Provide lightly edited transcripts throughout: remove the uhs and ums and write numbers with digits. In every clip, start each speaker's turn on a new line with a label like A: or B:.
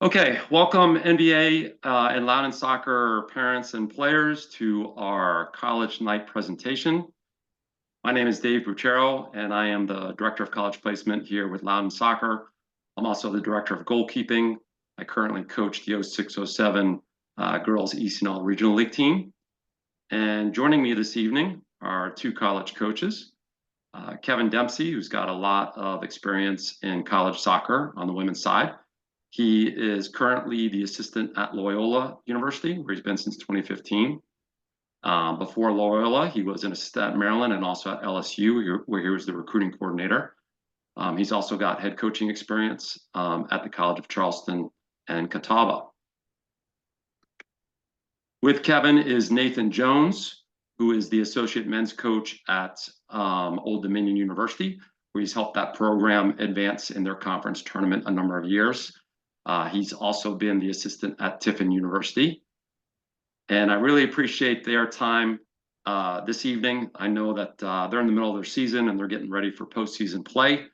A: Okay, welcome NBA and Loudoun soccer parents and players to our college night presentation. My name is Dave Buchero, and I am the Director of College Placement here with Loudoun Soccer. I'm also the Director of Goalkeeping. I currently coach the 06-07 Girls ECNL Regional League team. And joining me this evening are two college coaches. Kevin Dempsey, who's got a lot of experience in college soccer on the women's side. He is currently the assistant at Loyola University, where he's been since 2015. Before Loyola, he was an assistant at Maryland and also at LSU, where he was the recruiting coordinator. He's also got head coaching experience at the College of Charleston and Catawba. With Kevin is Nathan Jones, who is the associate men's coach at Old Dominion University, where he's helped that program advance in their conference tournament a number of years. He's also been the assistant at Tiffin University. And I really appreciate their time this evening. I know that they're in the middle of their season and they're getting ready for postseason play.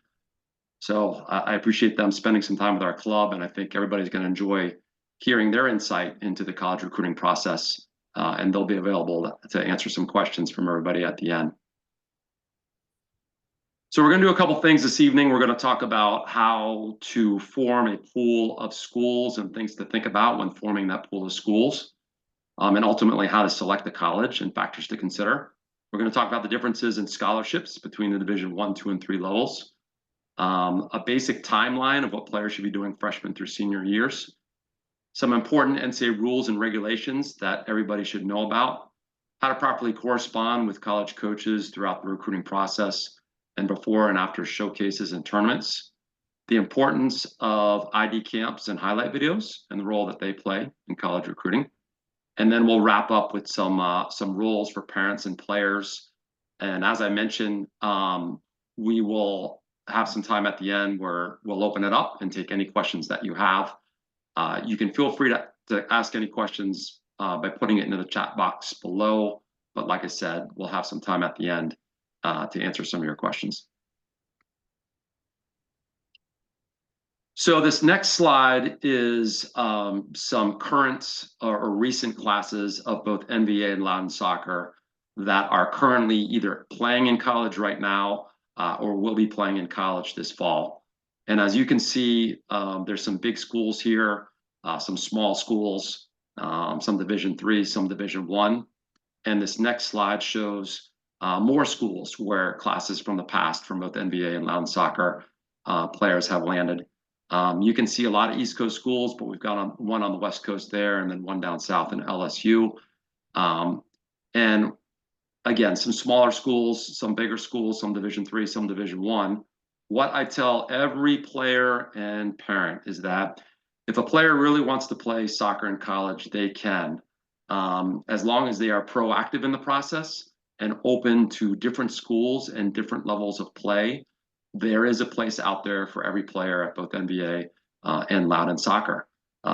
A: So I appreciate them spending some time with our club, and I think everybody's going to enjoy hearing their insight into the college recruiting process, and they'll be available to answer some questions from everybody at the end. So we're going to do a couple things this evening. We're going to talk about how to form a pool of schools and things to think about when forming that pool of schools, and ultimately how to select the college and factors to consider. We're going to talk about the differences in scholarships between the Division 1, 2, and 3 levels, a basic timeline of what players should be doing freshman through senior years, some important NCAA rules and regulations that everybody should know about, how to properly correspond with college coaches throughout the recruiting process, and before and after showcases and tournaments, the importance of ID camps and highlight videos and the role that they play in college recruiting. And then we'll wrap up with some rules for parents and players. And as I mentioned, we will have some time at the end where we'll open it up and take any questions that you have. You can feel free to ask any questions by putting it into the chat box below. But like I said, we'll have some time at the end to answer some of your questions. So this next slide is some current or recent classes of both NBA and Loudoun soccer that are currently either playing in college right now or will be playing in college this fall. And as you can see, there's some big schools here, some small schools, some Division 3, some Division 1. And this next slide shows more schools where classes from the past from both NBA and Loudoun soccer players have landed. You can see a lot of East Coast schools, but we've got one on the West Coast there and then one down south in LSU. And again, some smaller schools, some bigger schools, some Division 3, some Division 1. What I tell every player and parent is that if a player really wants to play soccer in college, they can, as long as they are proactive in the process and open to different schools and different levels of play. There is a place out there for every player at both NBA and Loudoun soccer.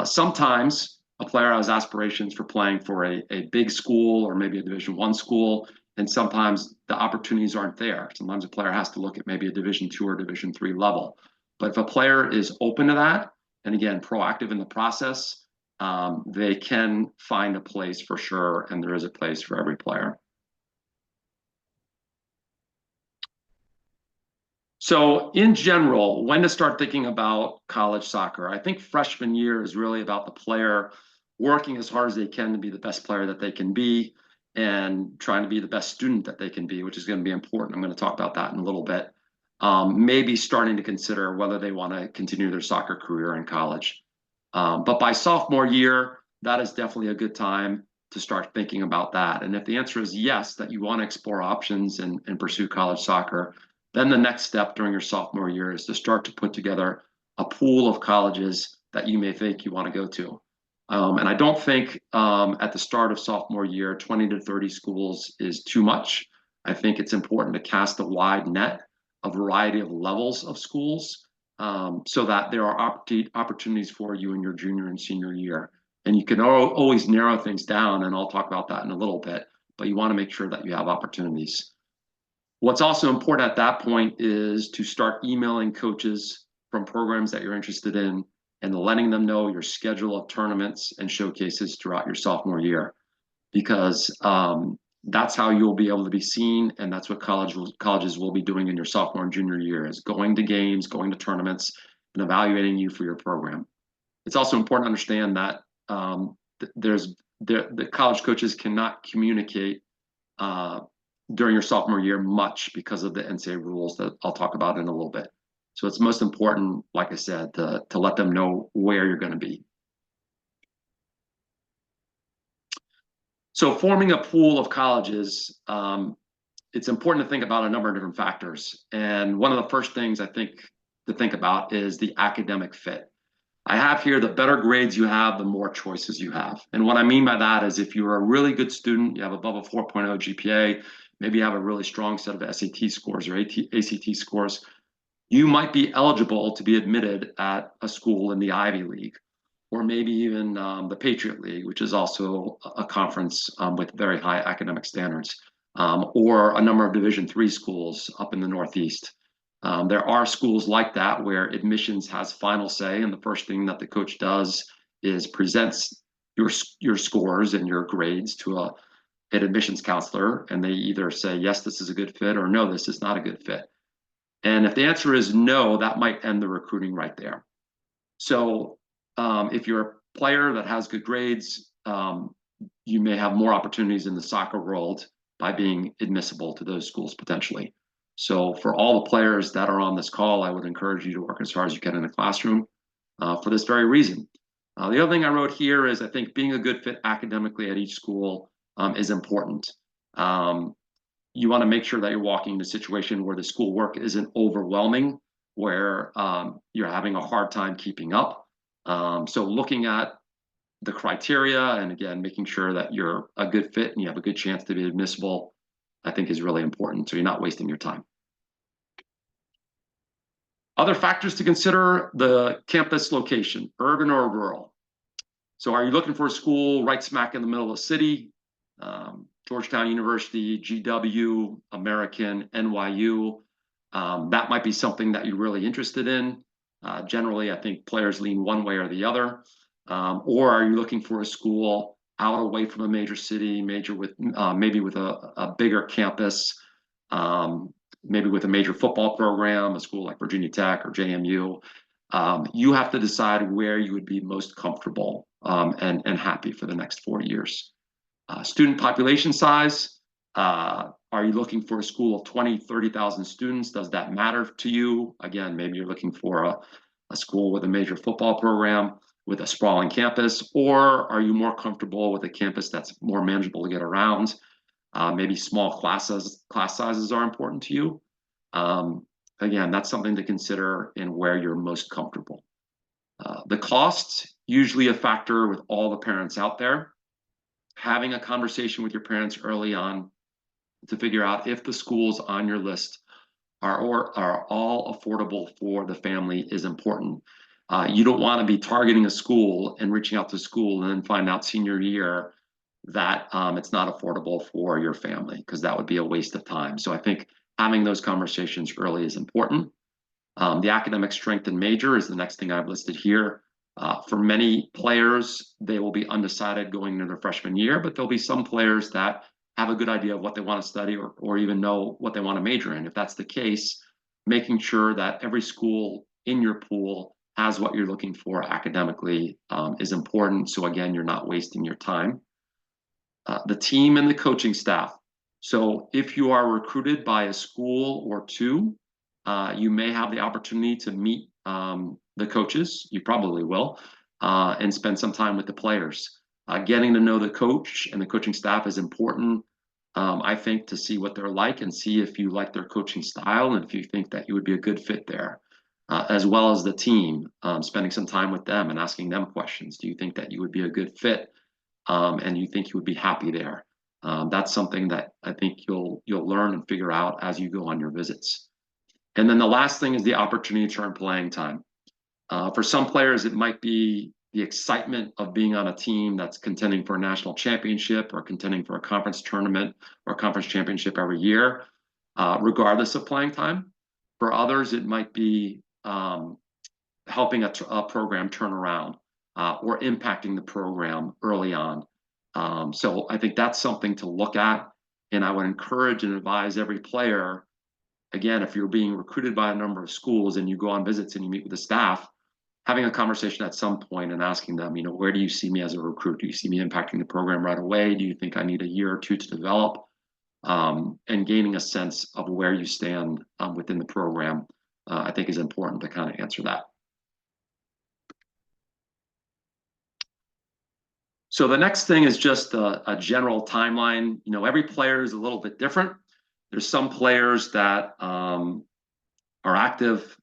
A: Sometimes a player has aspirations for playing for a big school or maybe a Division 1 school, and sometimes the opportunities aren't there. Sometimes a player has to look at maybe a Division 2 or Division 3 level. But if a player is open to that, and again, proactive in the process, they can find a place for sure, and there is a place for every player. So in general, when to start thinking about college soccer, I think freshman year is really about the player working as hard as they can to be the best player that they can be and trying to be the best student that they can be, which is going to be important. I'm going to talk about that in a little bit. Maybe starting to consider whether they want to continue their soccer career in college. But by sophomore year, that is definitely a good time to start thinking about that. And if the answer is yes, that you want to explore options and pursue college soccer, then the next step during your sophomore year is to start to put together a pool of colleges that you may think you want to go to. And I don't think at the start of sophomore year, 20 to 30 schools is too much. I think it's important to cast a wide net, a variety of levels of schools, so that there are opportunities for you in your junior and senior year. And you can always narrow things down, and I'll talk about that in a little bit, but you want to make sure that you have opportunities. What's also important at that point is to start emailing coaches from programs that you're interested in and letting them know your schedule of tournaments and showcases throughout your sophomore year, because that's how you'll be able to be seen, and that's what colleges will be doing in your sophomore and junior year, is going to games, going to tournaments, and evaluating you for your program. It's also important to understand that the college coaches cannot communicate during your sophomore year much because of the NCAA rules that I'll talk about in a little bit. So it's most important, like I said, to let them know where you're going to be. So forming a pool of colleges, it's important to think about a number of different factors. And one of the first things I think to think about is the academic fit. I have here the better grades you have, the more choices you have. And what I mean by that is if you're a really good student, you have above a 4.0 GPA, maybe you have a really strong set of SAT scores or ACT scores, you might be eligible to be admitted at a school in the Ivy League, or maybe even the Patriot League, which is also a conference with very high academic standards, or a number of Division III schools up in the Northeast. There are schools like that where admissions has final say, and the first thing that the coach does is presents your scores and your grades to an admissions counselor, and they either say, yes, this is a good fit, or no, this is not a good fit. And if the answer is no, that might end the recruiting right there. So if you're a player that has good grades, you may have more opportunities in the soccer world by being admissible to those schools potentially. So for all the players that are on this call, I would encourage you to work as hard as you can in the classroom for this very reason. The other thing I wrote here is I think being a good fit academically at each school is important. You want to make sure that you're walking in a situation where the schoolwork isn't overwhelming, where you're having a hard time keeping up. So looking at the criteria and again, making sure that you're a good fit and you have a good chance to be admissible, I think is really important. So you're not wasting your time. Other factors to consider: the campus location, urban or rural. So are you looking for a school right smack in the middle of the city? Georgetown University, GW, American, NYU. That might be something that you're really interested in. Generally, I think players lean one way or the other. Or are you looking for a school out away from a major city, maybe with a bigger campus, maybe with a major football program, a school like Virginia Tech or JMU? You have to decide where you would be most comfortable and happy for the next 4 years. Student population size. Are you looking for a school of 20, 30,000 students? Does that matter to you? Again, maybe you're looking for a school with a major football program with a sprawling campus, or are you more comfortable with a campus that's more manageable to get around? Maybe small class sizes are important to you. Again, that's something to consider in where you're most comfortable. The cost, usually a factor with all the parents out there. Having a conversation with your parents early on to figure out if the schools on your list are all affordable for the family is important. You don't want to be targeting a school and reaching out to school and then find out senior year that it's not affordable for your family, because that would be a waste of time. So I think having those conversations early is important. The academic strength and major is the next thing I've listed here. For many players, they will be undecided going into their freshman year, but there'll be some players that have a good idea of what they want to study or even know what they want to major in. If that's the case, making sure that every school in your pool has what you're looking for academically is important. So again, you're not wasting your time. The team and the coaching staff. So if you are recruited by a school or two, you may have the opportunity to meet the coaches. You probably will, and spend some time with the players. Getting to know the coach and the coaching staff is important, I think, to see what they're like and see if you like their coaching style and if you think that you would be a good fit there, as well as the team, spending some time with them and asking them questions. Do you think that you would be a good fit, and you think you would be happy there? That's something that I think you'll learn and figure out as you go on your visits. And then the last thing is the opportunity to earn playing time. For some players, it might be the excitement of being on a team that's contending for a national championship or contending for a conference tournament or a conference championship every year, regardless of playing time. For others, it might be helping a program turn around or impacting the program early on. So I think that's something to look at. And I would encourage and advise every player, again, if you're being recruited by a number of schools and you go on visits and you meet with the staff, having a conversation at some point and asking them, where do you see me as a recruit? Do you see me impacting the program right away? Do you think I need a year or two to develop? And gaining a sense of where you stand within the program, I think is important to kind of answer that. So the next thing is just a general timeline. Every player is a little bit different. There's some players that are active.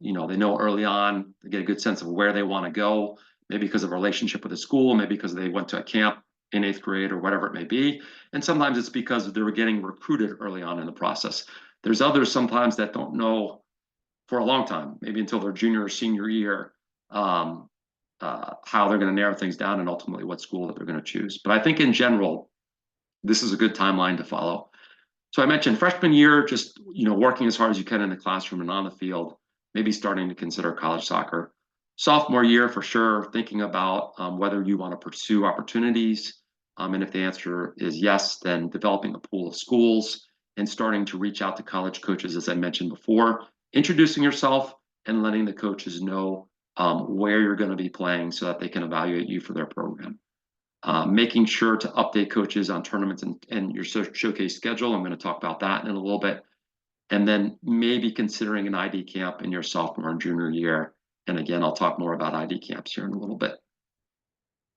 A: They know early on, they get a good sense of where they want to go, maybe because of a relationship with a school, maybe because they went to a camp in 8th grade or whatever it may be. And sometimes it's because they were getting recruited early on in the process. There's others sometimes that don't know for a long time, maybe until their junior or senior year, how they're going to narrow things down and ultimately what school that they're going to choose. But I think in general, this is a good timeline to follow. So I mentioned freshman year, just working as hard as you can in the classroom and on the field, maybe starting to consider college soccer. Sophomore year, for sure, thinking about whether you want to pursue opportunities. And if the answer is yes, then developing a pool of schools and starting to reach out to college coaches, as I mentioned before, introducing yourself and letting the coaches know where you're going to be playing so that they can evaluate you for their program. Making sure to update coaches on tournaments and your showcase schedule. I'm going to talk about that in a little bit. And then maybe considering an ID camp in your sophomore and junior year. And again, I'll talk more about ID camps here in a little bit.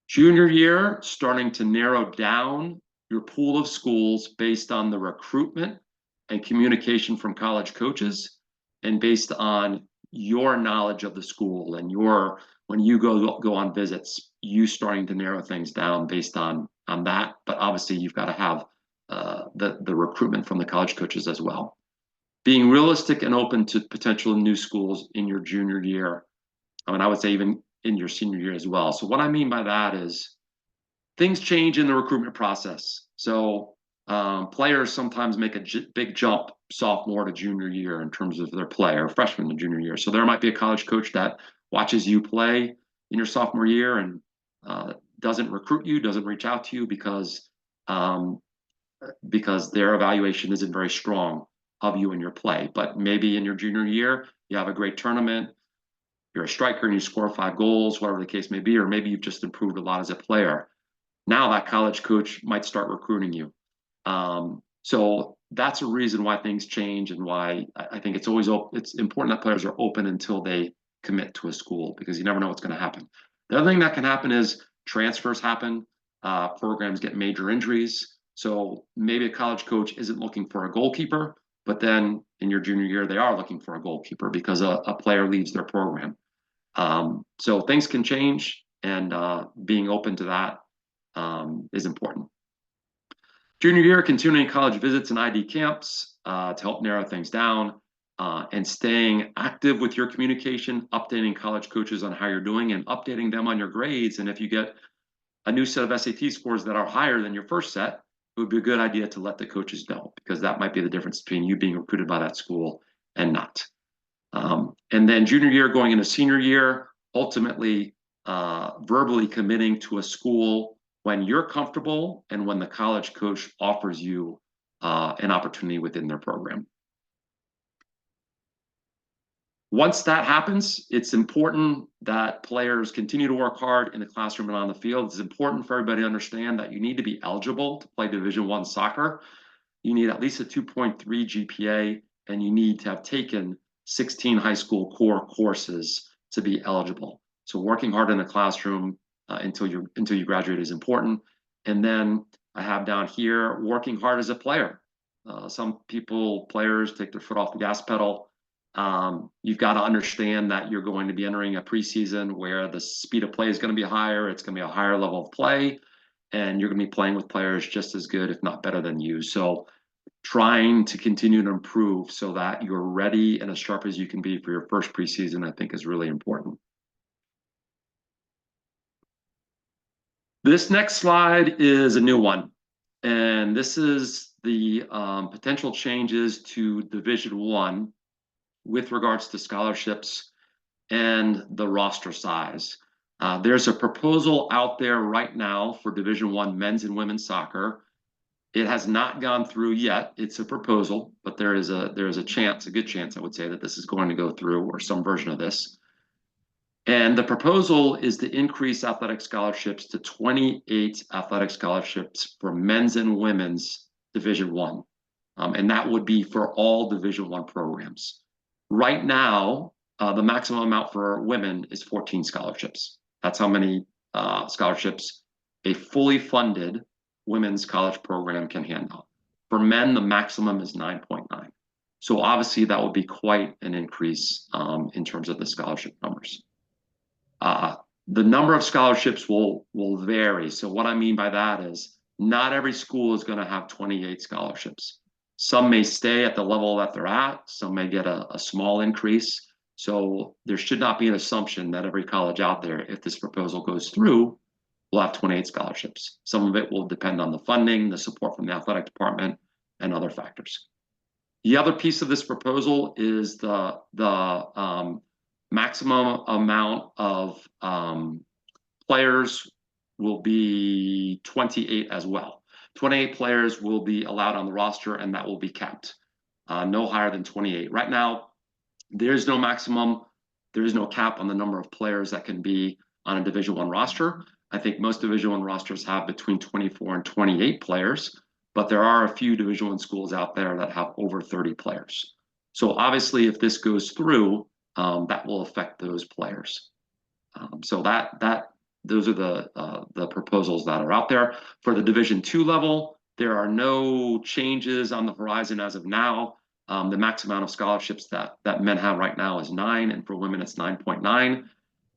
A: Junior year, starting to narrow down your pool of schools based on the recruitment and communication from college coaches and based on your knowledge of the school and when you go on visits, you starting to narrow things down based on that. But obviously, you've got to have the recruitment from the college coaches as well. Being realistic and open to potential new schools in your junior year. I would say even in your senior year as well. So what I mean by that is things change in the recruitment process. So players sometimes make a big jump sophomore to junior year in terms of their play, or freshman to junior year. So there might be a college coach that watches you play in your sophomore year and doesn't recruit you, doesn't reach out to you because their evaluation isn't very strong of you and your play. But maybe in your junior year, you have a great tournament, you're a striker and you score 5 goals, whatever the case may be, or maybe you've just improved a lot as a player. Now that college coach might start recruiting you. So that's a reason why things change and why I think it's important that players are open until they commit to a school, because you never know what's going to happen. The other thing that can happen is transfers happen, programs get major injuries. So maybe a college coach isn't looking for a goalkeeper, but then in your junior year, they are looking for a goalkeeper because a player leaves their program. So things can change, and being open to that is important. Junior year, continuing college visits and ID camps to help narrow things down, and staying active with your communication, updating college coaches on how you're doing and updating them on your grades. And if you get a new set of SAT scores that are higher than your first set, it would be a good idea to let the coaches know, because that might be the difference between you being recruited by that school and not. And then junior year going into senior year, ultimately verbally committing to a school when you're comfortable and when the college coach offers you an opportunity within their program. Once that happens, it's important that players continue to work hard in the classroom and on the field. It's important for everybody to understand that you need to be eligible to play Division I soccer. You need at least a 2.3 GPA, and you need to have taken 16 high school core courses to be eligible. So working hard in the classroom until you graduate is important. And then I have down here, working hard as a player. Some players take their foot off the gas pedal. You've got to understand that you're going to be entering a preseason where the speed of play is going to be higher. It's going to be a higher level of play, and you're going to be playing with players just as good, if not better than you. So trying to continue to improve so that you're ready and as sharp as you can be for your first preseason, I think is really important. This next slide is a new one, and this is the potential changes to Division I with regards to scholarships and the roster size. There's a proposal out there right now for Division I men's and women's soccer. It has not gone through yet. It's a proposal, but there is a chance, a good chance, I would say, that this is going to go through, or some version of this. And the proposal is to increase athletic scholarships to 28 athletic scholarships for men's and women's Division I. And that would be for all Division I programs. Right now, the maximum amount for women is 14 scholarships. That's how many scholarships a fully funded women's college program can handle. For men, the maximum is 9.9. So obviously that would be quite an increase in terms of the scholarship numbers. The number of scholarships will vary. So what I mean by that is not every school is going to have 28 scholarships. Some may stay at the level that they're at. Some may get a small increase. So there should not be an assumption that every college out there, if this proposal goes through, will have 28 scholarships. Some of it will depend on the funding, the support from the athletic department, and other factors. The other piece of this proposal is the maximum amount of players will be 28 as well. 28 players will be allowed on the roster, and that will be capped. No higher than 28. Right now, there's no maximum. There is no cap on the number of players that can be on a Division I roster. I think most Division I rosters have between 24 and 28 players, but there are a few Division I schools out there that have over 30 players. So obviously, if this goes through, that will affect those players. So those are the proposals that are out there. For the Division II level, there are no changes on the horizon as of now. The max amount of scholarships that men have right now is 9, and for women it's 9.9.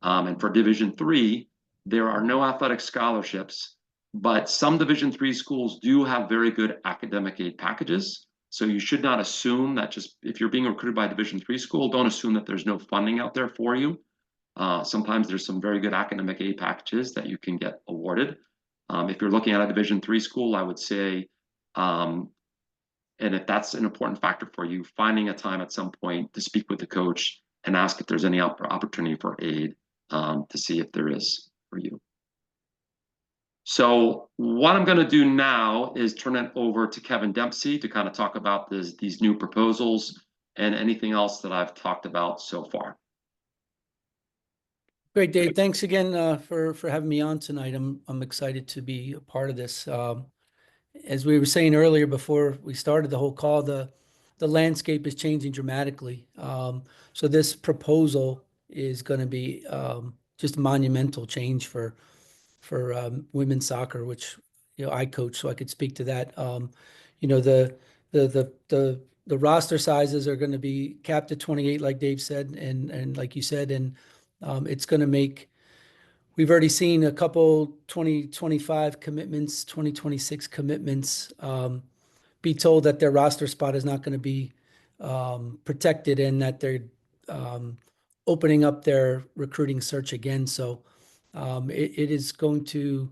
A: And for Division III, there are no athletic scholarships, but some Division III schools do have very good academic aid packages. So you should not assume that just if you're being recruited by a Division III school, don't assume that there's no funding out there for you. Sometimes there's some very good academic aid packages that you can get awarded. If you're looking at a Division III school, I would say, and if that's an important factor for you, finding a time at some point to speak with the coach and ask if there's any opportunity for aid to see if there is for you. So what I'm going to do now is turn it over to Kevin Dempsey to kind of talk about these new proposals and anything else that I've talked about so far.
B: Great, Dave. Thanks again for having me on tonight. I'm excited to be a part of this. As we were saying earlier before we started the whole call, the landscape is changing dramatically. So this proposal is going to be just a monumental change for women's soccer, which I coach, so I could speak to that. The roster sizes are going to be capped at 28, like Dave said, and like you said, and it's going to make. We've already seen a couple 2025 commitments, 2026 commitments be told that their roster spot is not going to be protected and that they're opening up their recruiting search again. So it is going to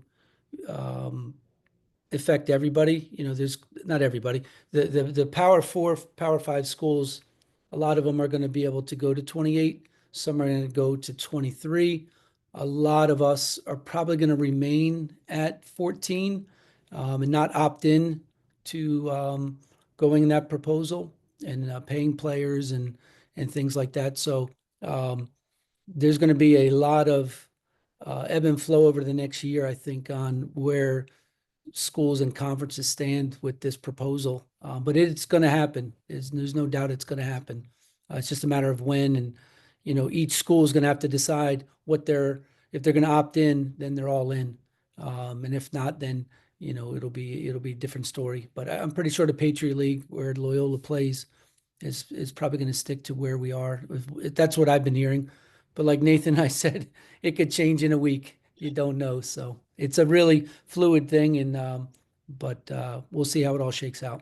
B: affect everybody. There's not everybody. The Power 4, Power 5 schools, a lot of them are going to be able to go to 28. Some are going to go to 23. A lot of us are probably going to remain at 14 and not opt in to going in that proposal and paying players and things like that. So there's going to be a lot of ebb and flow over the next year, I think, on where schools and conferences stand with this proposal. But it's going to happen. There's no doubt it's going to happen. It's just a matter of when, and each school is going to have to decide if they're going to opt in, then they're all in, and if not, then it'll be a different story. But I'm pretty sure the Patriot League, where Loyola plays, is probably going to stick to where we are. That's what I've been hearing. But like Nathan and I said, it could change in a week. You don't know. So it's a really fluid thing, and but we'll see how it all shakes out.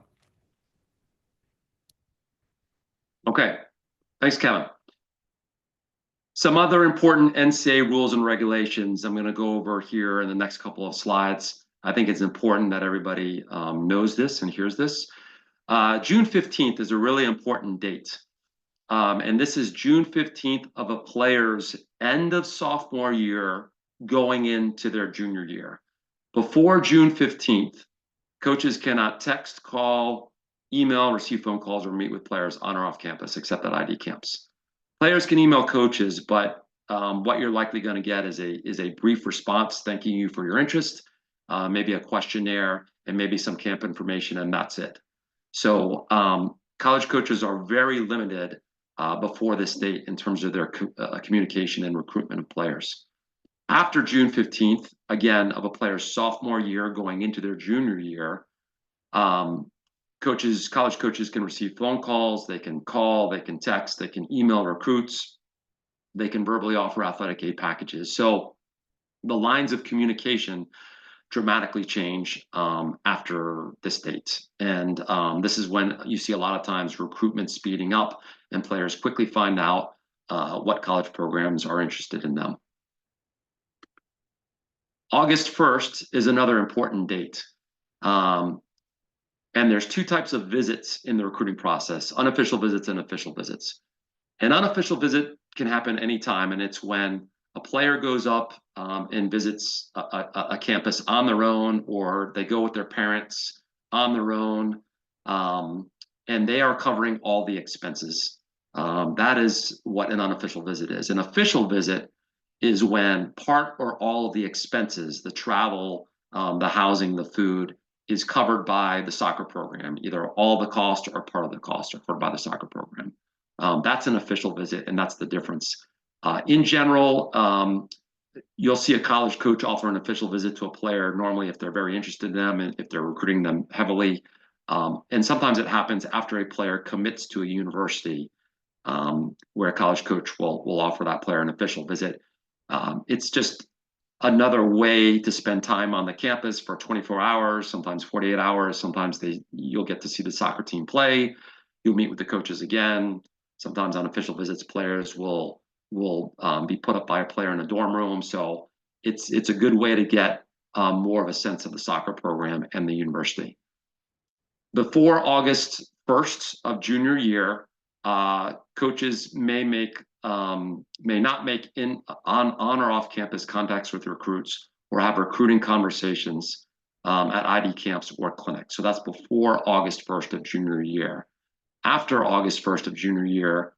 A: Okay, thanks, Kevin. Some other important NCAA rules and regulations I'm going to go over here in the next couple of slides. I think it's important that everybody knows this and hears this. June 15th is a really important date. And this is June 15th of a player's end of sophomore year going into their junior year. Before June 15th, coaches cannot text, call, email, receive phone calls, or meet with players on or off campus, except at ID camps. Players can email coaches, but what you're likely going to get is a brief response thanking you for your interest, maybe a questionnaire, and maybe some camp information, and that's it. So college coaches are very limited before this date in terms of their communication and recruitment of players. After June 15th, again, of a player's sophomore year going into their junior year, college coaches can receive phone calls, they can call, they can text, they can email recruits, they can verbally offer athletic aid packages. So the lines of communication dramatically change after this date. And this is when you see a lot of times recruitment speeding up and players quickly find out what college programs are interested in them. August 1st is another important date. And there's two types of visits in the recruiting process: unofficial visits and official visits. An unofficial visit can happen anytime, and it's when a player goes up and visits a campus on their own, or they go with their parents on their own, and they are covering all the expenses. That is what an unofficial visit is. An official visit is when part or all of the expenses, the travel, the housing, the food, is covered by the soccer program, either all the cost or part of the cost are covered by the soccer program. That's an official visit, and that's the difference. In general, you'll see a college coach offer an official visit to a player, normally if they're very interested in them and if they're recruiting them heavily. And sometimes it happens after a player commits to a university, where a college coach will offer that player an official visit. It's just another way to spend time on the campus for 24 hours, sometimes 48 hours. Sometimes you'll get to see the soccer team play. You'll meet with the coaches again. Sometimes on official visits, players will be put up by a player in a dorm room. So it's a good way to get more of a sense of the soccer program and the university. Before August 1st of junior year, coaches may not make on or off campus contacts with recruits or have recruiting conversations at ID camps or clinics. So that's before August 1st of junior year. After August 1st of junior year,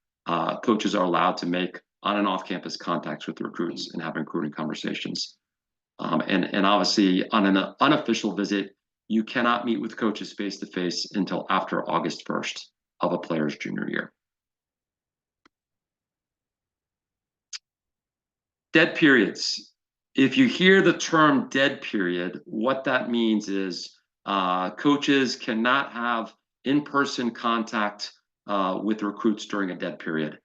A: coaches are allowed to make on and off campus contacts with recruits and have recruiting conversations. And obviously on an unofficial visit, you cannot meet with coaches face-to-face until after August 1st of a player's junior year. Dead periods. If you hear the term dead period, what that means is coaches cannot have in-person contact with recruits during a dead period.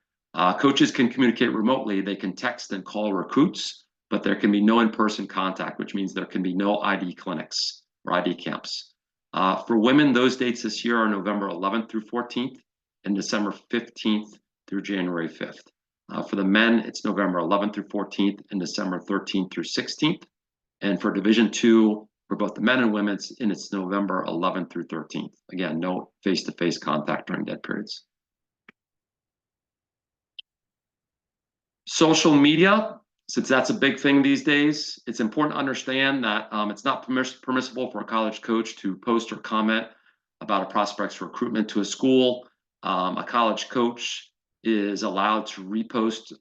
A: Coaches can communicate remotely. They can text and call recruits, but there can be no in-person contact, which means there can be no ID clinics or ID camps. For women, those dates this year are November 11th through 14th and December 15th through January 5th. For the men, it's November 11th through 14th and December 13th through 16th. And for Division II, for both the men and women, it's November 11th through 13th. Again, no face-to-face contact during dead periods. Social media, since that's a big thing these days, it's important to understand that it's not permissible for a college coach to post or comment about a prospect's recruitment to a school. A college coach is allowed to repost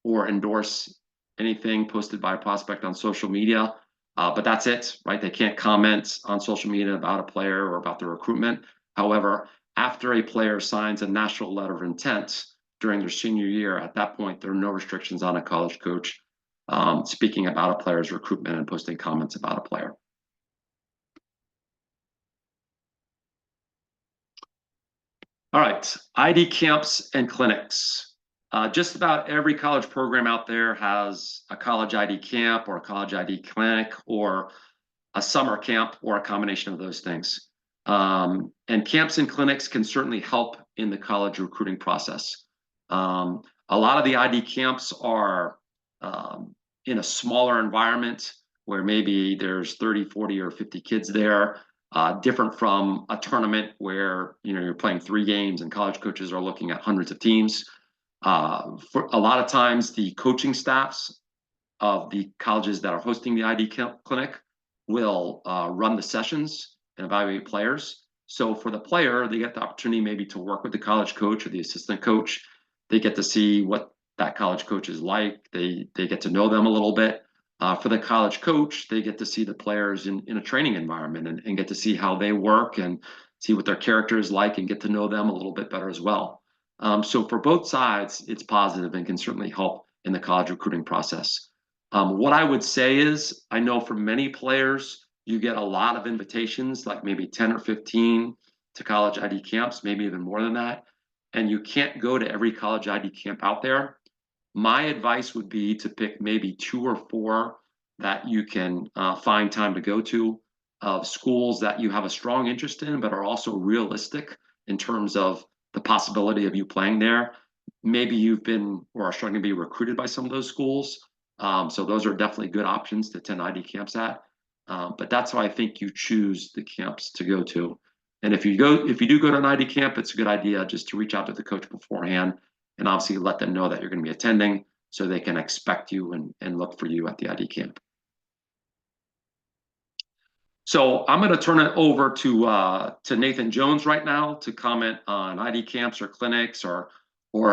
A: or endorse anything posted by a prospect on social media, but that's it, right? They can't comment on social media about a player or about the recruitment. However, after a player signs a national letter of intent during their senior year, at that point, there are no restrictions on a college coach speaking about a player's recruitment and posting comments about a player. All right, ID camps and clinics. Just about every college program out there has a college ID camp or a college ID clinic or a summer camp or a combination of those things. And camps and clinics can certainly help in the college recruiting process. A lot of the ID camps are in a smaller environment where maybe there's 30, 40, or 50 kids there. different from a tournament where you're playing 3 games and college coaches are looking at hundreds of teams. For a lot of times, the coaching staffs of the colleges that are hosting the ID clinic will run the sessions and evaluate players. So for the player, they get the opportunity maybe to work with the college coach or the assistant coach. They get to see what that college coach is like. They get to know them a little bit. For the college coach, they get to see the players in a training environment and get to see how they work and see what their character is like and get to know them a little bit better as well. So for both sides, it's positive and can certainly help in the college recruiting process. What I would say is, I know for many players, you get a lot of invitations, like maybe 10 or 15 to college ID camps, maybe even more than that. And you can't go to every college ID camp out there. My advice would be to pick maybe 2 or 4 that you can find time to go to, of schools that you have a strong interest in, but are also realistic in terms of the possibility of you playing there. Maybe you've been or are starting to be recruited by some of those schools. So those are definitely good options to attend ID camps at. But that's how I think you choose the camps to go to. And if you do go to an ID camp, it's a good idea just to reach out to the coach beforehand and obviously let them know that you're going to be attending so they can expect you and look for you at the ID camp. So I'm going to turn it over to Nathan Jones right now to comment on ID camps or clinics or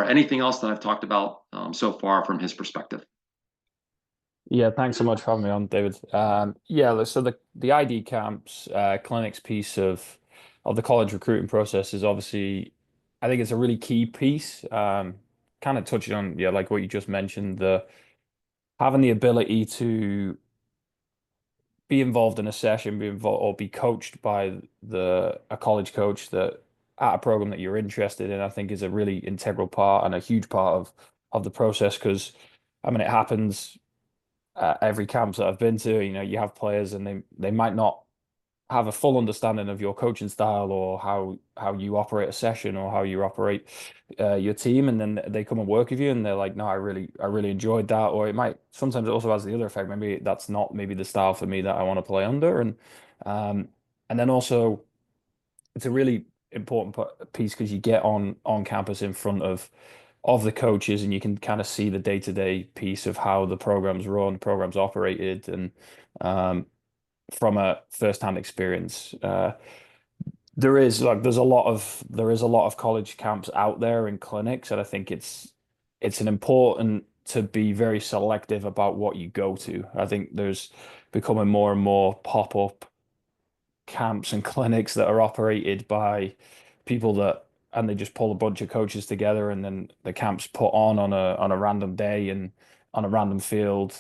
A: anything else that I've talked about so far from his perspective.
C: Yeah, thanks so much for having me on, David. Yeah, so the ID camps, clinics piece of the college recruiting process is obviously, I think it's a really key piece. Kind of touching on, yeah, like what you just mentioned, the having the ability to be involved in a session, be involved or be coached by a college coach that at a program that you're interested in, I think is a really integral part and a huge part of the process because I mean it happens at every camps that I've been to. You have players and they might not have a full understanding of your coaching style or how you operate a session or how you operate your team, and then they come and work with you and they're like, no, I really enjoyed that. Or it might sometimes it also has the other effect. Maybe that's not maybe the style for me that I want to play under, um and then also it's a really important piece because you get on campus in front of the coaches and you can kind of see the day-to-day piece of how the program's run, programs operated, and from a first-hand experience. There's a lot of college camps out there and clinics, and I think it's an important to be very selective about what you go to. I think there's becoming more and more pop-up camps and clinics that are operated by people and they just pull a bunch of coaches together and then the camp's put on a random day and on a random field.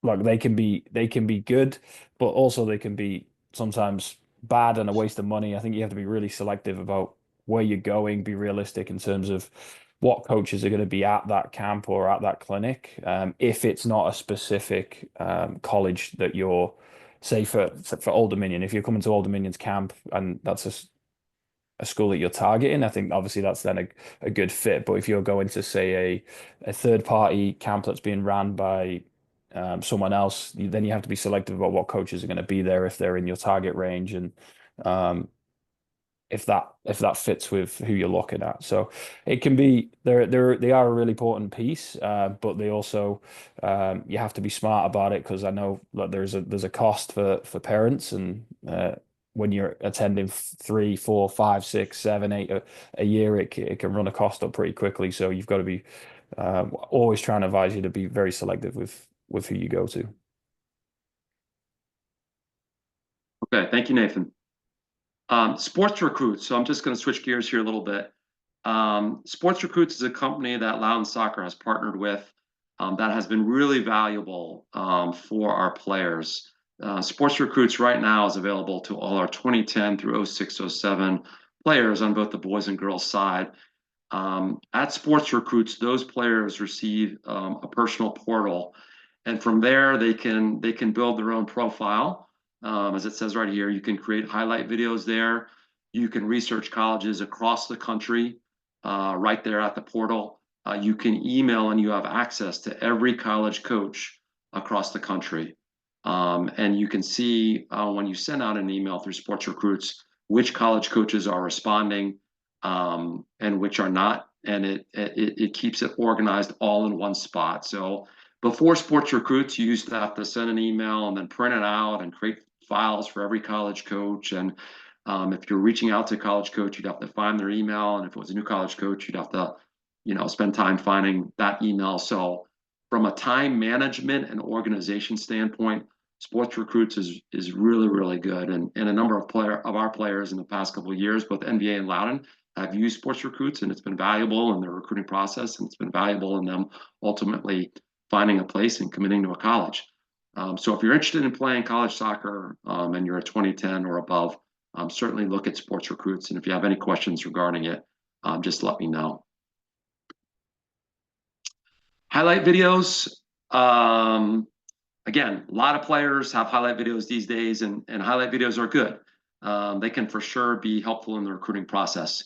C: Like they can be good, but also they can be sometimes bad and a waste of money. I think you have to be really selective about where you're going, be realistic in terms of what coaches are going to be at that camp or at that clinic. If it's not a specific college that you're, say for Old Dominion, if you're coming to Old Dominion's camp and that's a school that you're targeting, I think obviously that's then a good fit. But if you're going to say a third party camp that's being ran by someone else, then you have to be selective about what coaches are going to be there if they're in your target range and um, if that fits with who you're looking at. So it can be they are a really important piece, but they also you have to be smart about it because I know that there's a cost for parents and when you're attending 3, 4, 5, 6, 7, 8 a year, it can run a cost up pretty quickly. So you've got to be always trying to advise you to be very selective with who you go to.
A: Okay, thank you, Nathan. Sports Recruits. So I'm just going to switch gears here a little bit. Sports Recruits is a company that Loudoun Soccer has partnered with that has been really valuable for our players. Sports Recruits right now is available to all our 2010 through 06, 07 players on both the boys and girls side. At Sports Recruits, those players receive a personal portal, and from there they can build their own profile. As it says right here, you can create highlight videos there. You can research colleges across the country right there at the portal. You can email and you have access to every college coach across the country. And you can see when you send out an email through Sports Recruits, which college coaches are responding and which are not. And it keeps it organized all in one spot. So before Sports Recruits, you used to have to send an email and then print it out and create files for every college coach. And if you're reaching out to a college coach, you'd have to find their email. And if it was a new college coach, you'd have to, spend time finding that email. So from a time management and organization standpoint, Sports Recruits is really, really good. And a number of our players in the past couple of years, both NBA and Loudoun, have used Sports Recruits, and it's been valuable in their recruiting process, and it's been valuable in them ultimately finding a place and committing to a college. So if you're interested in playing college soccer and you're a 2010 or above, certainly look at Sports Recruits. And if you have any questions regarding it, just let me know. Highlight videos. Again, a lot of players have highlight videos these days, and highlight videos are good. They can for sure be helpful in the recruiting process.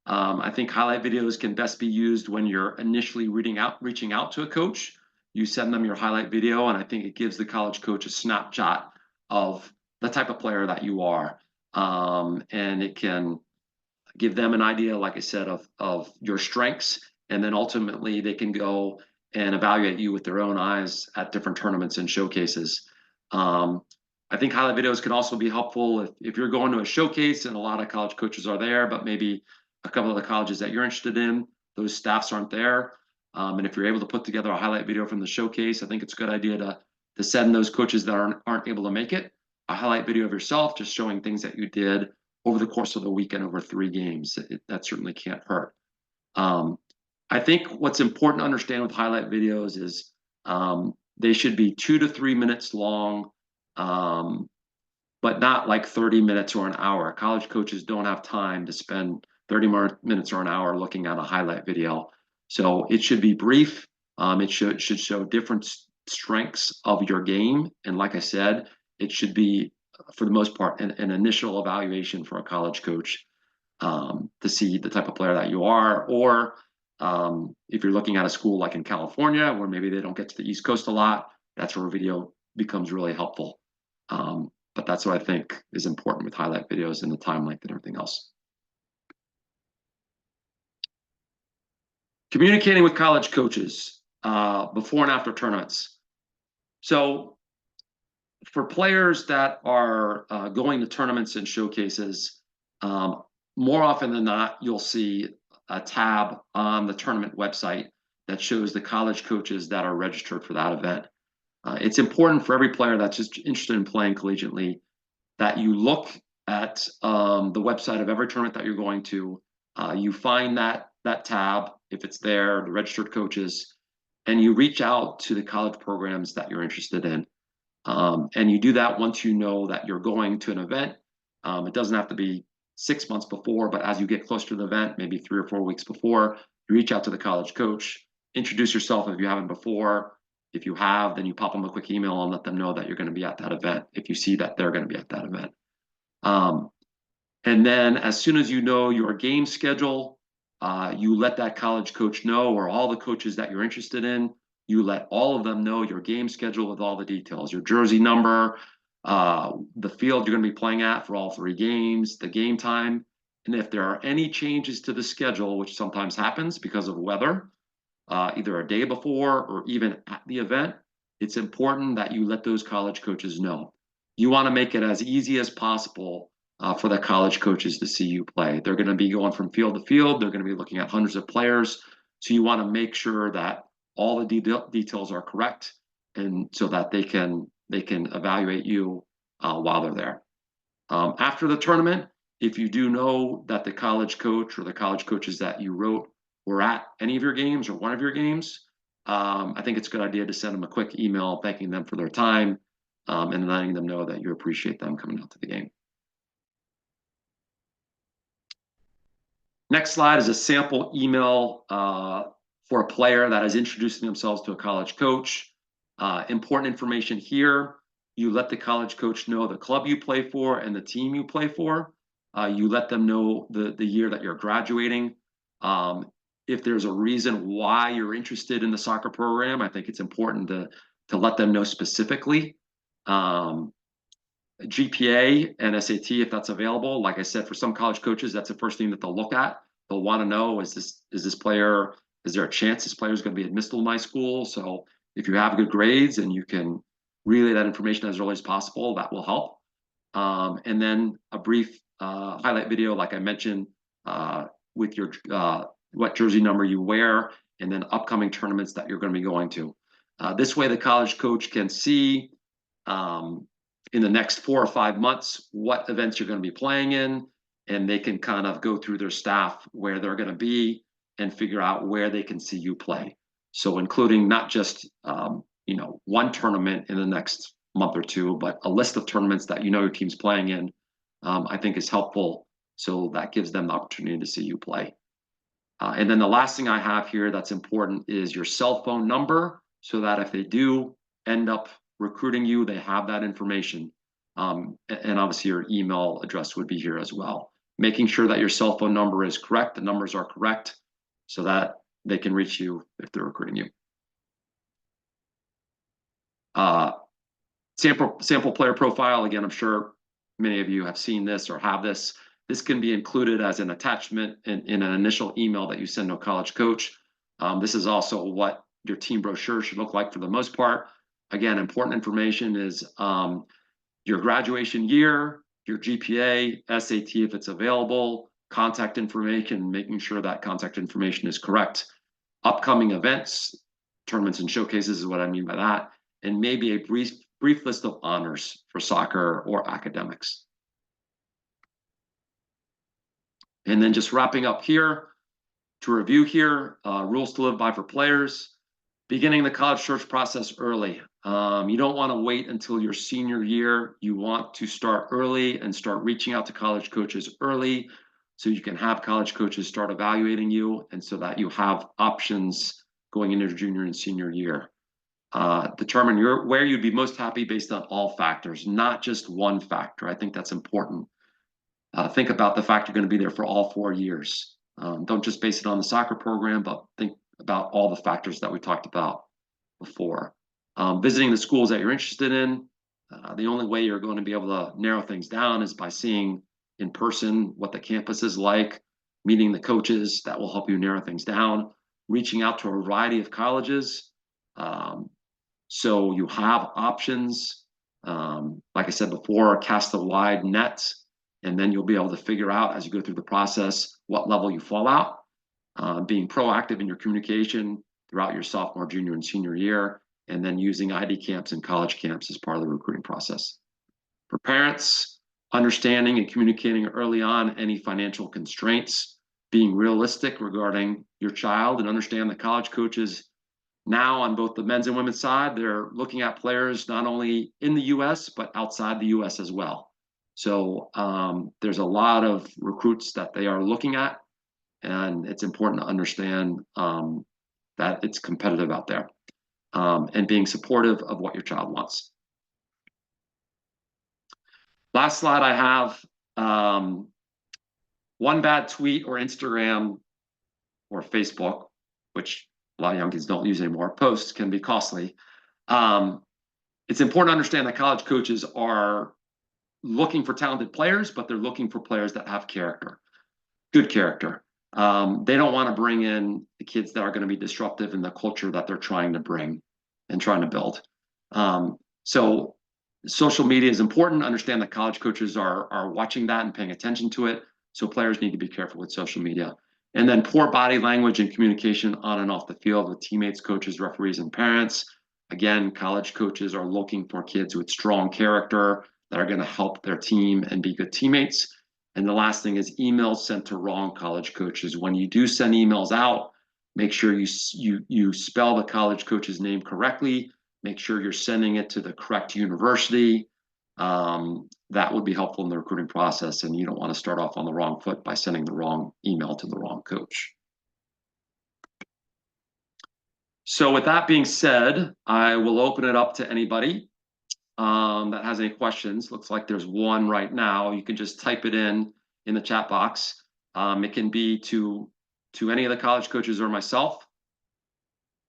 A: I think highlight videos can best be used when you're initially reaching out to a coach. You send them your highlight video, and I think it gives the college coach a snapshot of the type of player that you are. And it can give them an idea, like I said, of your strengths, and then ultimately they can go and evaluate you with their own eyes at different tournaments and showcases. I think highlight videos can also be helpful if you're going to a showcase and a lot of college coaches are there, but maybe a couple of the colleges that you're interested in, those staffs aren't there. And if you're able to put together a highlight video from the showcase, I think it's a good idea to send those coaches that aren't able to make it a highlight video of yourself, just showing things that you did over the course of the weekend over 3 games. That certainly can't hurt. I think what's important to understand with highlight videos is they should be 2 to 3 minutes long, but not like 30 minutes or an hour. College coaches don't have time to spend 30 minutes or an hour looking at a highlight video. So it should be brief. It should show different strengths of your game. And like I said, it should be, for the most part, an initial evaluation for a college coach to see the type of player that you are. Or if you're looking at a school like in California, where maybe they don't get to the East Coast a lot, that's where video becomes really helpful. But that's what I think is important with highlight videos and the time length and everything else. Communicating with college coaches before and after tournaments. So for players that are going to tournaments and showcases, more often than not, you'll see a tab on the tournament website that shows the college coaches that are registered for that event. It's important for every player that's just interested in playing collegiately that you look at the website of every tournament that you're going to. You find that tab, if it's there, the registered coaches, and you reach out to the college programs that you're interested in. And you do that once you know that you're going to an event. It doesn't have to be 6 months before, but as you get closer to the event, maybe 3 or 4 weeks before, you reach out to the college coach, introduce yourself if you haven't before. If you have, then you pop them a quick email and let them know that you're going to be at that event if you see that they're going to be at that event. And then as soon as you know your game schedule, you let that college coach know, or all the coaches that you're interested in, you let all of them know your game schedule with all the details, your jersey number, the field you're going to be playing at for all 3 games, the game time. And if there are any changes to the schedule, which sometimes happens because of weather, either a day before or even at the event, it's important that you let those college coaches know. You want to make it as easy as possible for the college coaches to see you play. They're going to be going from field to field. They're going to be looking at hundreds of players. So you want to make sure that all the details are correct, and so that they can evaluate you while they're there. After the tournament, if you do know that the college coach or the college coaches that you wrote were at any of your games or one of your games, I think it's a good idea to send them a quick email thanking them for their time and letting them know that you appreciate them coming out to the game. Next slide is a sample email for a player that is introducing themselves to a college coach. Important information here. You let the college coach know the club you play for and the team you play for. You let them know the year that you're graduating. If there's a reason why you're interested in the soccer program, I think it's important to let them know specifically. GPA and SAT, if that's available. Like I said, for some college coaches, that's the first thing that they'll look at. They'll want to know, is this player, is there a chance this player is going to be admissible to my school? So if you have good grades and you can relay that information as early as possible, that will help. And then a brief highlight video, like I mentioned, with your what jersey number you wear, and then upcoming tournaments that you're going to be going to. This way, the college coach can see in the next 4 or 5 months what events you're going to be playing in, and they can kind of go through their staff where they're going to be and figure out where they can see you play. So including not just one tournament in the next month or two, but a list of tournaments that your team's playing in, I think is helpful. So that gives them the opportunity to see you play. And then the last thing I have here that's important is your cell phone number, so that if they do end up recruiting you, they have that information. And obviously your email address would be here as well. Making sure that your cell phone number is correct, the numbers are correct, so that they can reach you if they're recruiting you. Sample player profile. Again, I'm sure many of you have seen this or have this. This can be included as an attachment in an initial email that you send to a college coach. This is also what your team brochure should look like for the most part. Again, important information is your graduation year, your GPA, SAT if it's available, contact information, making sure that contact information is correct. Upcoming events, tournaments and showcases is what I mean by that, and maybe a brief list of honors for soccer or academics. And then just wrapping up here, to review here, rules to live by for players. Beginning the college search process early. You don't want to wait until your senior year. You want to start early and start reaching out to college coaches early, so you can have college coaches start evaluating you, and so that you have options going into your junior and senior year. Determine where you'd be most happy based on all factors, not just one factor. I think that's important. Think about the fact you're going to be there for all 4 years. Don't just base it on the soccer program, but think about all the factors that we talked about before. Visiting the schools that you're interested in. The only way you're going to be able to narrow things down is by seeing in person what the campus is like, meeting the coaches. That will help you narrow things down. Reaching out to a variety of colleges, so you have options. Like I said before, cast a wide net, and then you'll be able to figure out as you go through the process what level you fall out. Being proactive in your communication throughout your sophomore, junior, and senior year, and then using ID camps and college camps as part of the recruiting process. For parents, understanding and communicating early on any financial constraints, being realistic regarding your child, and understand that college coaches now on both the men's and women's side, they're looking at players not only in the US, but outside the US as well. So there's a lot of recruits that they are looking at, and it's important to understand that it's competitive out there, and being supportive of what your child wants. Last slide I have, one bad tweet or Instagram or Facebook, which a lot of young kids don't use anymore, posts can be costly. It's important to understand that college coaches are looking for talented players, but they're looking for players that have character, good character. They don't want to bring in the kids that are going to be disruptive in the culture that they're trying to bring and trying to build. So social media is important. Understand that college coaches are watching that and paying attention to it. So players need to be careful with social media. And then poor body language and communication on and off the field with teammates, coaches, referees, and parents. Again, college coaches are looking for kids with strong character that are going to help their team and be good teammates. And the last thing is emails sent to wrong college coaches. When you do send emails out, make sure you spell the college coach's name correctly. Make sure you're sending it to the correct university. That would be helpful in the recruiting process, and you don't want to start off on the wrong foot by sending the wrong email to the wrong coach. So with that being said, I will open it up to anybody that has any questions. Looks like there's one right now. You can just type it in the chat box. It can be to any of the college coaches or myself.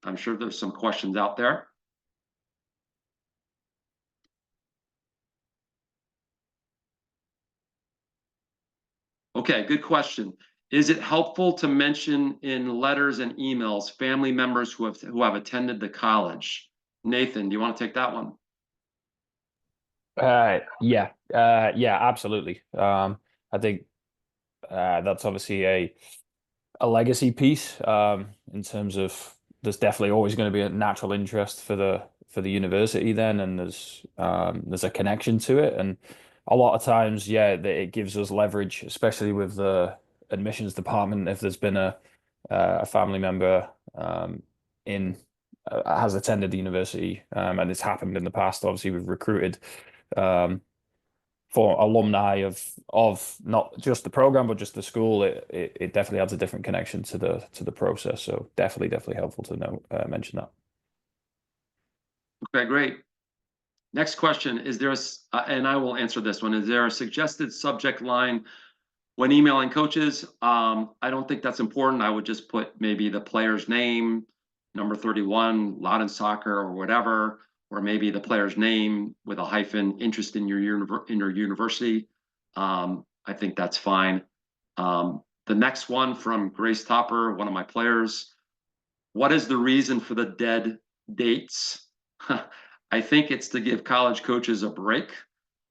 A: I'm sure there's some questions out there. Okay, good question. Is it helpful to mention in letters and emails family members who have attended the college? Nathan, do you want to take that one?
C: Yeah, absolutely. I think that's obviously a legacy piece in terms of there's definitely always going to be a natural interest for the university then, and there's a connection to it, and a lot of times, yeah, it gives us leverage, especially with the admissions department if there's been a family member in has attended the university, and it's happened in the past. Obviously, we've recruited. Um, for alumni of not just the program but just the school, it definitely adds a different connection to the process. So definitely helpful to know mention that.
A: Okay, great. Next question, and I will answer this one, is there a suggested subject line when emailing coaches? I don't think that's important. I would just put maybe the player's name, number 31, Loudoun Soccer or whatever, or maybe the player's name with a hyphen, interest in your university. I think that's fine. The next one from Grace Topper, one of my players. What is the reason for the dead dates? I think it's to give college coaches a break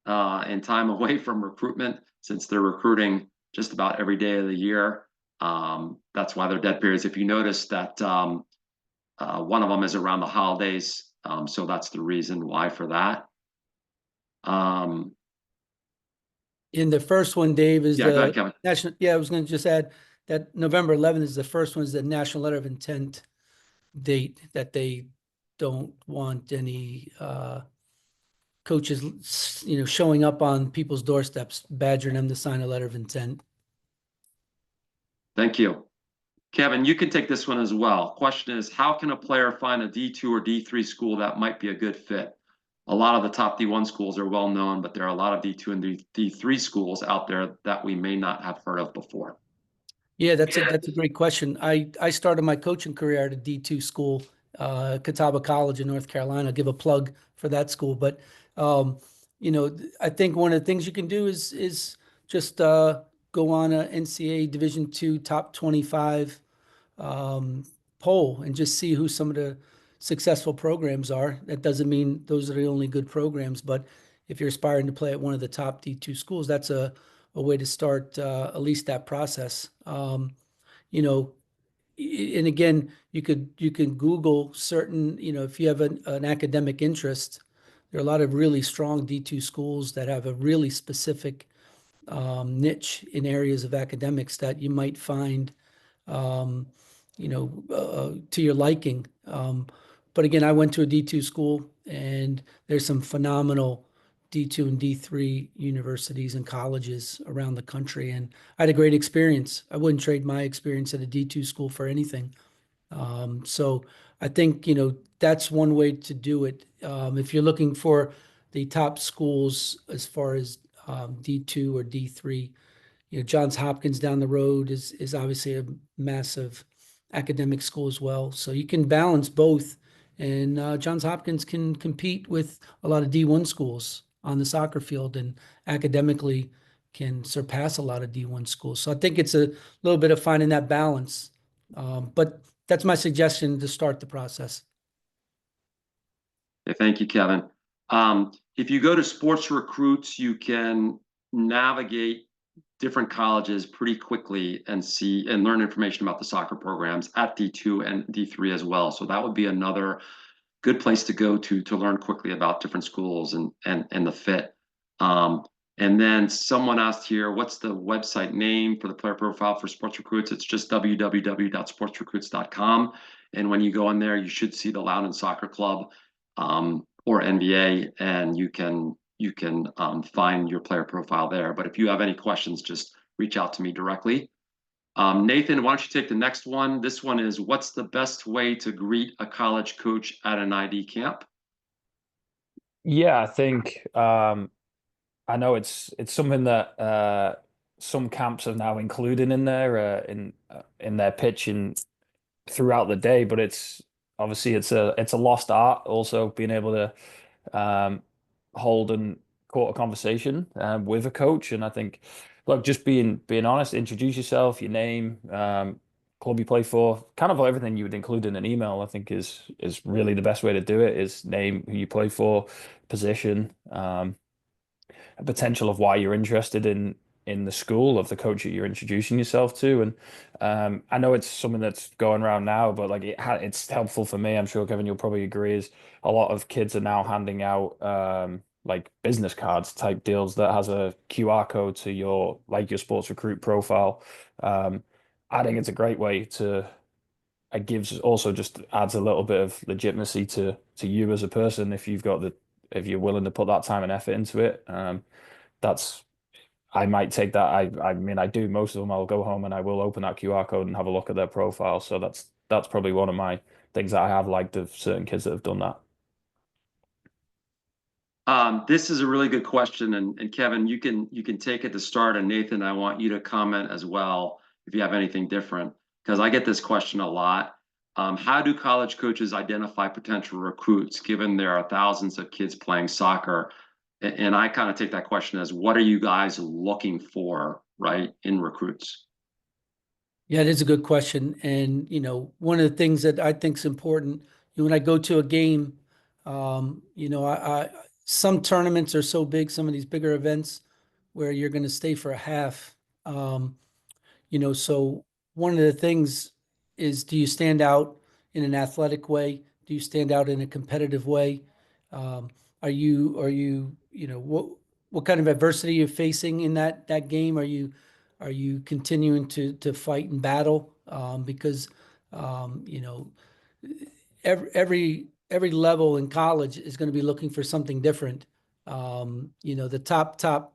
A: and time away from recruitment since they're recruiting just about every day of the year. That's why they're dead periods. If you notice that one of them is around the holidays, so that's the reason why for that.
B: In the first one, Dave, is
A: Yeah, go ahead,
B: the
A: Kevin.
B: national. Yeah, I was going to just add that November 11th is the first one, is the national letter of intent date that they don't want any coaches, showing up on people's doorsteps, badgering them to sign a letter of intent.
A: Thank you. Kevin, you can take this one as well. Question is, how can a player find a D2 or D3 school that might be a good fit? A lot of the top D1 schools are well known, but there are a lot of D2 and D3 schools out there that we may not have heard of before.
B: Yeah, that's a great question. I started my coaching career at a D2 school, Catawba College in North Carolina. I'll give a plug for that school. But I think one of the things you can do is just go on a NCAA Division II top 25 poll and just see who some of the successful programs are. That doesn't mean those are the only good programs, but if you're aspiring to play at one of the top D2 schools, that's a way to start at least that process. You know, and again, you can Google certain, if you have an academic interest, there are a lot of really strong D2 schools that have a really specific niche in areas of academics that you might find to your liking. But again, I went to a D2 school, and there's some phenomenal D2 and D3 universities and colleges around the country. And I had a great experience. I wouldn't trade my experience at a D2 school for anything. So I think, that's one way to do it. If you're looking for the top schools as far as D2 or D3, Johns Hopkins down the road is obviously a massive academic school as well. So you can balance both, and Johns Hopkins can compete with a lot of D1 schools on the soccer field, and academically can surpass a lot of D1 schools. So I think it's a little bit of finding that balance. But that's my suggestion to start the process.
A: Okay, thank you, Kevin. If you go to Sports Recruits, you can navigate different colleges pretty quickly and see and learn information about the soccer programs at D2 and D3 as well. So that would be another good place to go to learn quickly about different schools and the fit. And then someone asked here, what's the website name for the player profile for Sports Recruits? It's just www.sportsrecruits.com. And when you go in there, you should see the Loudoun Soccer Club or NBA, and you can find your player profile there. But if you have any questions, just reach out to me directly. Nathan, why don't you take the next one? This one is, what's the best way to greet a college coach at an ID camp?
C: Yeah, I think I know it's something that some camps are now including in there in their pitching throughout the day, but it's obviously it's a lost art also being able to hold and quote a conversation with a coach. And I think look, just being honest, introduce yourself, your name, club you play for, kind of everything you would include in an email, I think is really the best way to do it, is name, who you play for, position, a potential of why you're interested in the school of the coach that you're introducing yourself to. And I know it's something that's going around now, but like it's helpful for me. I'm sure Kevin, you'll probably agree, is a lot of kids are now handing out like business cards type deals that has a QR code to your like your sports recruit profile. Um, I think it's a great way to it gives also just adds a little bit of legitimacy to you as a person if you've got the if you're willing to put that time and effort into it. That's I might take that. I mean I do most of them. I'll go home and I will open that QR code and have a look at their profile. So that's probably one of my things that I have liked of certain kids that have done that.
A: This is a really good question, and Kevin, you can take it to start, and Nathan, I want you to comment as well if you have anything different, because I get this question a lot. How do college coaches identify potential recruits, given there are thousands of kids playing soccer? And I kind of take that question as, what are you guys looking for, right, in recruits?
B: Yeah, it is a good question. And, one of the things that I think is important, when I go to a game, some tournaments are so big, some of these bigger events where you're going to stay for a half. Um, so one of the things is, do you stand out in an athletic way? Do you stand out in a competitive way? Um, what kind of adversity you're facing in that game? Are you continuing to fight and battle? Because um, you know, every level in college is going to be looking for something different. The top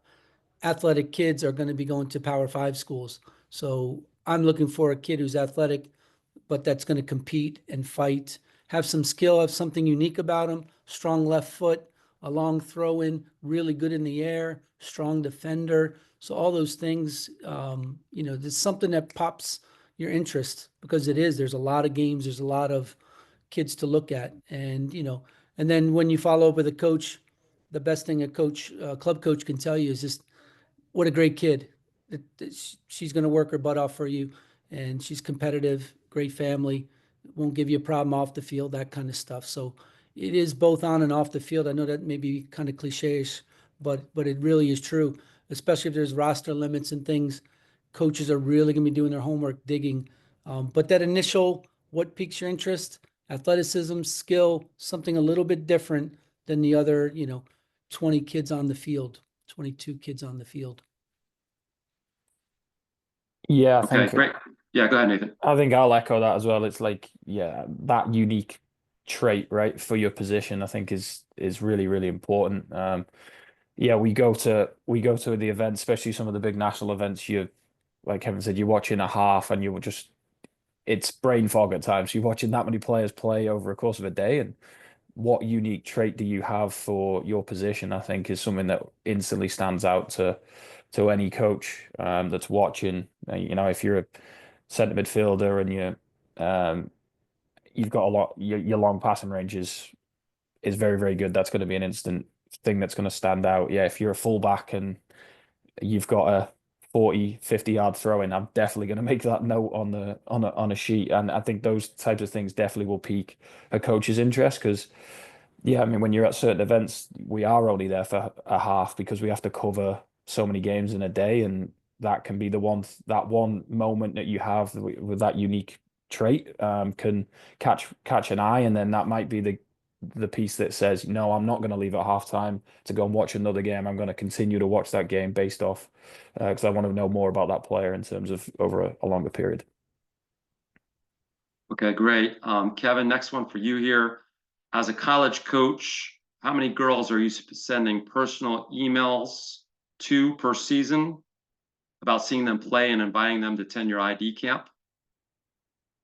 B: athletic kids are going to be going to Power Five schools. So I'm looking for a kid who's athletic, but that's going to compete and fight, have some skill, have something unique about him, strong left foot, a long throw in, really good in the air, strong defender. So all those things, there's something that pops your interest, because there's a lot of games, there's a lot of kids to look at. And then when you follow up with a coach, the best thing club coach can tell you is just, what a great kid. She's going to work her butt off for you, and she's competitive, great family, won't give you a problem off the field, that kind of stuff. So it is both on and off the field. I know that may be kind of cliche-ish, but it really is true, especially if there's roster limits and things. Coaches are really going to be doing their homework, digging. But that initial, what piques your interest, athleticism, skill, something a little bit different than the other, 20 kids on the field, 22 kids on the field.
C: Yeah,
A: Okay, great. Yeah, go ahead, Nathan.
C: I think I'll echo that as well. It's like, yeah, that unique trait, right, for your position, I think is really, really important. Yeah, we go to the events, especially some of the big national events. You, like Kevin said, you're watching a half, and you just it's brain fog at times. You're watching that many players play over a course of a day, and what unique trait do you have for your position? I think is something that instantly stands out to any coach that's watching. If you're a centre midfielder and you've got a lot, your long passing range is very, very good. That's going to be an instant thing that's going to stand out. Yeah, if you're a fullback and you've got a 40, 50-yard throw in, I'm definitely going to make that note on a sheet. And I think those types of things definitely will pique a coach's interest, because yeah, I mean, when you're at certain events, we are only there for a half because we have to cover so many games in a day, and that can be that one moment that you have with that unique trait can catch an eye, and then that might be the piece that says, no, I'm not going to leave at halftime to go and watch another game. I'm going to continue to watch that game based off because I want to know more about that player in terms of over a longer period.
A: Okay, great. Kevin, next one for you here. As a college coach, how many girls are you sending personal emails to per season about seeing them play and inviting them to attend your ID camp?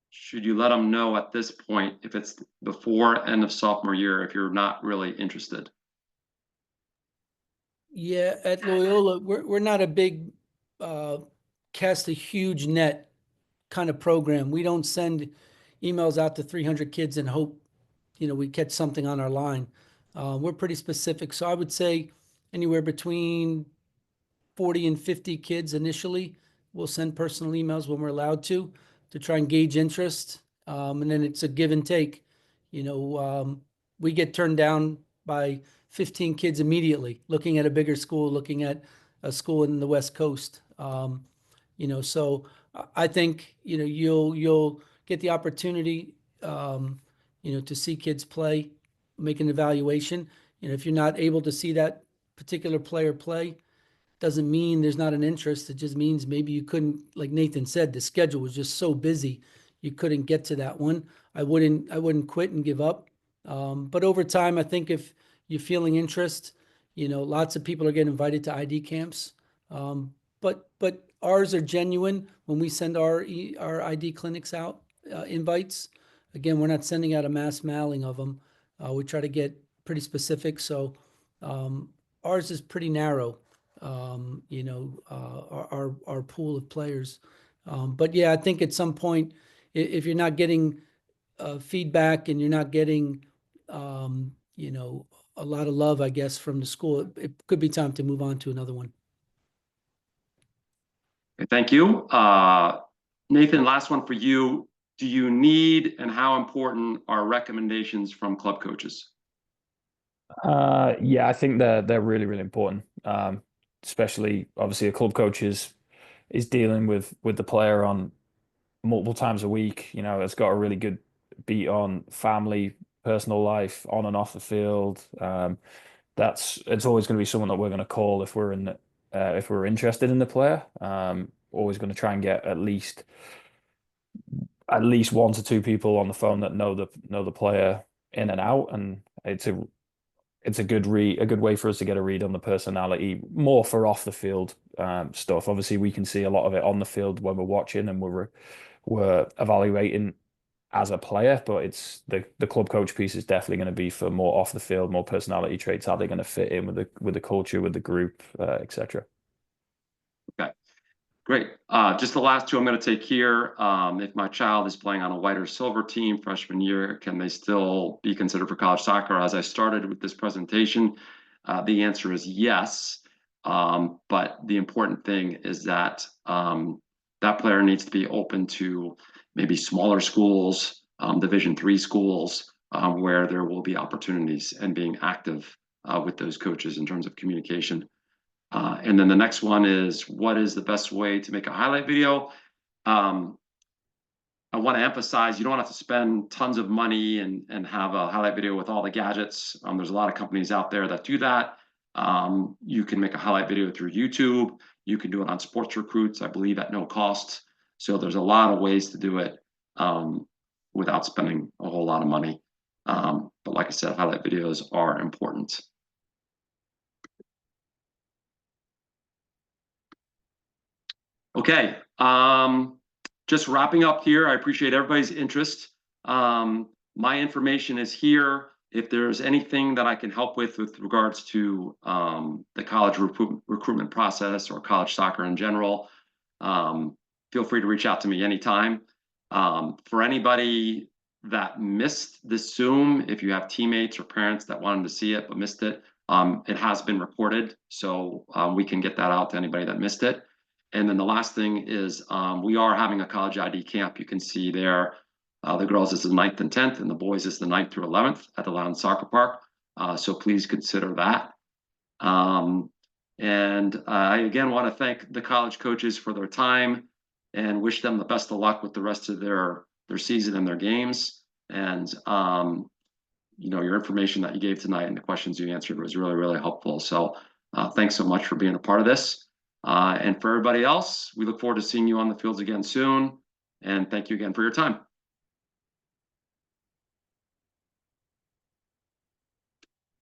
A: Should you let them know at this point if it's before end of sophomore year if you're not really interested?
B: Yeah, at Loyola, we're not a big cast a huge net kind of program. We don't send emails out to 300 kids and hope, we catch something on our line. We're pretty specific. So I would say anywhere between 40 and 50 kids initially. We'll send personal emails when we're allowed to try and gauge interest. And then it's a give and take. We get turned down by 15 kids immediately, looking at a bigger school, looking at a school in the West Coast. So I think, you'll get the opportunity, to see kids play, make an evaluation. If you're not able to see that particular player play, doesn't mean there's not an interest. It just means maybe you couldn't, like Nathan said, the schedule was just so busy, you couldn't get to that one. I wouldn't quit and give up. But over time, I think if you're feeling interest, lots of people are getting invited to ID camps. But ours are genuine when we send our ID clinics out, invites. Again, we're not sending out a mass mailing of them. We try to get pretty specific. So ours is pretty narrow, our pool of players. But yeah, I think at some point, if you're not getting feedback and you're not getting, a lot of love, I guess, from the school, it could be time to move on to another one.
A: Okay, thank you. Nathan, last one for you. Do you need and how important are recommendations from club coaches?
C: Yeah, I think they're really, really important. Especially obviously a club coach is dealing with the player on multiple times a week. It's got a really good beat on family, personal life, on and off the field. It's always going to be someone that we're going to call if we're interested in the player. Always going to try and get at least 1 to 2 people on the phone that know the player in and out, and it's a good way for us to get a read on the personality, more for off the field stuff. Obviously, we can see a lot of it on the field when we're watching and we're evaluating as a player, but it's the club coach piece is definitely going to be for more off the field, more personality traits, how they're going to fit in with the culture, with the group, etc.
A: Okay, great. Just the last two I'm going to take here. If my child is playing on a white or silver team freshman year, can they still be considered for college soccer? As I started with this presentation, the answer is yes. But the important thing is that that player needs to be open to maybe smaller schools, Division III schools, where there will be opportunities, and being active with those coaches in terms of communication. And then the next one is, what is the best way to make a highlight video? I want to emphasize, you don't have to spend tons of money and have a highlight video with all the gadgets. There's a lot of companies out there that do that. You can make a highlight video through YouTube. You can do it on Sports Recruits, I believe, at no cost. So there's a lot of ways to do it without spending a whole lot of money. But like I said, highlight videos are important. Okay, just wrapping up here. I appreciate everybody's interest. My information is here. If there's anything that I can help with regards to the college recruitment process or college soccer in general, feel free to reach out to me anytime. For anybody that missed this Zoom, if you have teammates or parents that wanted to see it but missed it, it has been recorded, so we can get that out to anybody that missed it. And then the last thing is we are having a college ID camp. You can see there, the girls is the 9th and 10th, and the boys is the 9th through 11th at the Loudoun Soccer Park. So please consider that. And I again want to thank the college coaches for their time and wish them the best of luck with the rest of their season and their games. And your information that you gave tonight and the questions you answered was really, really helpful. So thanks so much for being a part of this. And for everybody else, we look forward to seeing you on the fields again soon. And thank you again for your time.